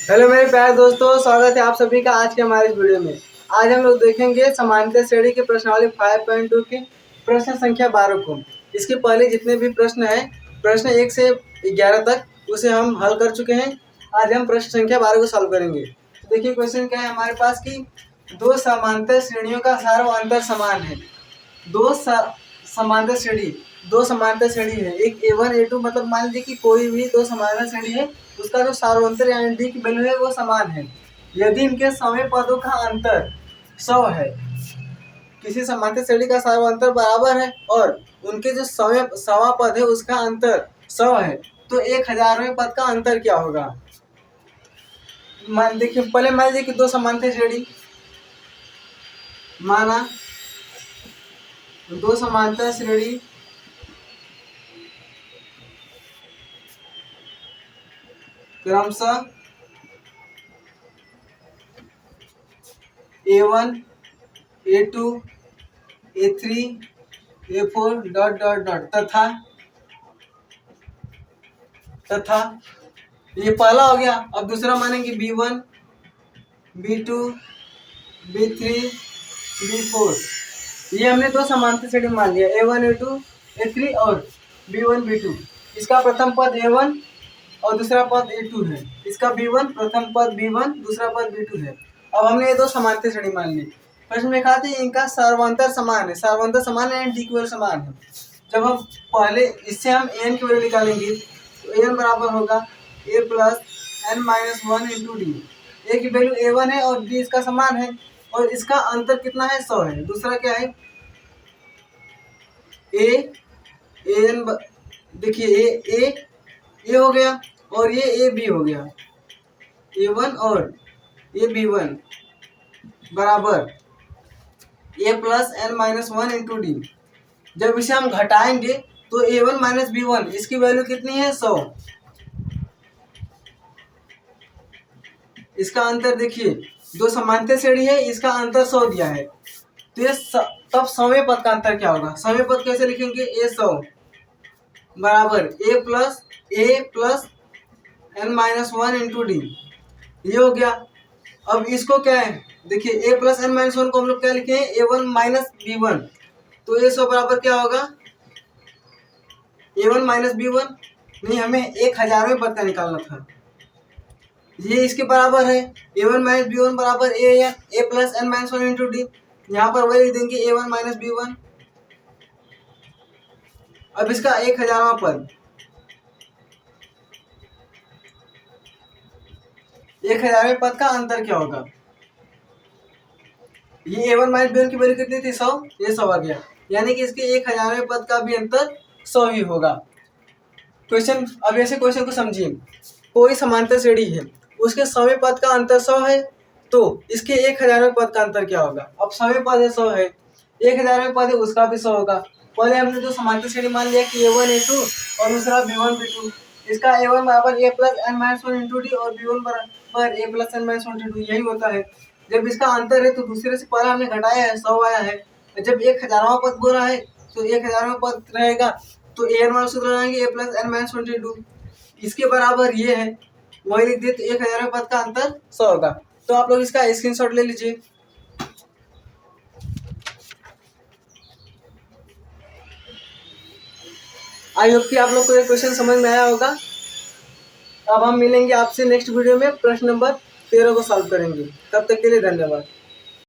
Hello मेरे प्यारे दोस्तों, स्वागत है आप सभी का आज के हमारे इस वीडियो में। आज हम लोग देखेंगे समांतर श्रेणी की प्रश्नावली 5.2 की प्रश्न संख्या 12 को। इसके पहले जितने भी प्रश्न हैं, प्रश्न 1 से 11 तक, उसे हम हल कर चुके हैं। आज हम प्रश्न संख्या 12 को सॉल्व करेंगे। तो देखिए क्वेश्चन क्या है हमारे पास कि दो समांतर श्रेणियों का सारा अंतर समान है। समांतर श्रेणी दो समांतर श्रेणी है, एक A1 A2, मतलब मान लीजिए कि कोई भी दो समांतर श्रेणी है, उसका जो सार्वंतर यानी डी की वैल्यू है वो समान है यदि इनके समय पदों का अंतर 100 है। किसी समांतर श्रेणी का सार्वंतर बराबर है और उनके जो समय सवा पद है उसका अंतर 100 है, तो 1000वें पद का अंतर क्या होगा। देखिए पहले मान लीजिए कि दो समांतर श्रेणी, माना दो समांतर श्रेणी क्रमशः A1 A2 A3 A4 dot dot dot तथा ये पहला हो गया। अब दूसरा मानेंगे B1 B2 B3 B4। ये हमने दो समांतर श्रेणी मान लिया, A1 A2 A3 और B1 B2। इसका प्रथम पद A1 और दूसरा पद A2 है। इसका B1 प्रथम पद B1 दूसरा पद B2 है। अब हमने ये दो समांतर श्रेणी मान ली। प्रश्न में कहा था इनका सार्वंतर समान है। सार्वंतर समान है, डी की वैल्यू समान है। जब हम पहले इससे हम एन की वैल्यू निकालेंगे तो एन बराबर होगा A plus N minus one into D. A की वैल्यू A1 है और डी इसका समान है और इसका अंतर कितना है, 100 है। दूसरा क्या है, ए एन, देखिए ए हो गया और ये ए बी हो गया, A1 और ये B1 बराबर A plus N minus one into D. जब इसे हम घटाएंगे तो A1 माइनस B1 इसकी वैल्यू कितनी है, 100। इसका अंतर देखिए, दो समांतर श्रेणी है, इसका अंतर 100 दिया है, तो ये तब सौवें पद का अंतर क्या होगा। सौवें पद कैसे लिखेंगे, A100 बराबर A plus N minus one into D. ये हो गया। अब इसको क्या है, देखिए A plus N minus one को हम लोग क्या लिखे हैं, A1 माइनस B1, तो A100 बराबर क्या होगा, A1 माइनस B1। नहीं, हमें 1000वें पद का निकालना था। ये इसके बराबर है, A1 माइनस B1 बराबर A plus N minus one into D. यहाँ पर वही लिख देंगे A1 माइनस B1। अब इसका 1000वां पद, 1000वें पद का अंतर क्या होगा। ये A1 माइनस B1 की वैल्यू कितनी थी, 100, ये 100 आ गया, यानी कि इसके 1000वें पद का भी अंतर 100 ही होगा। क्वेश्चन, अब ऐसे क्वेश्चन को समझिए, कोई समांतर श्रेणी है, उसके सौवें पद का अंतर 100 है, तो इसके 1000वें पद का अंतर क्या होगा। अब सौवें पद है 100 है, 1000वें पद है उसका भी 100 होगा। पहले हमने जो समांतर श्रेणी मान लिया कि A1 A2 और दूसरा B1 B2। इसका A1 बराबर A plus N minus one into D और B1 बराबर A plus N minus one into D, यही होता है। जब इसका अंतर है तो दूसरे से पहले हमने घटाया है, 100 आया है। जब 1000वां पद बोला है तो 1000वां पद रहेगा तो एन वाला सूत्र लगाएंगे ए प्लस एन माइनस 22, इसके बराबर ये है, वही लिख दिए, तो 1000वें पद का अंतर 100 होगा। तो आप लोग इसका स्क्रीनशॉट ले लीजिए। आई होप कि आप लोग को ये क्वेश्चन समझ में आया होगा। अब हम मिलेंगे आपसे नेक्स्ट वीडियो में, प्रश्न नंबर 13 को सॉल्व करेंगे। तब तक के लिए धन्यवाद।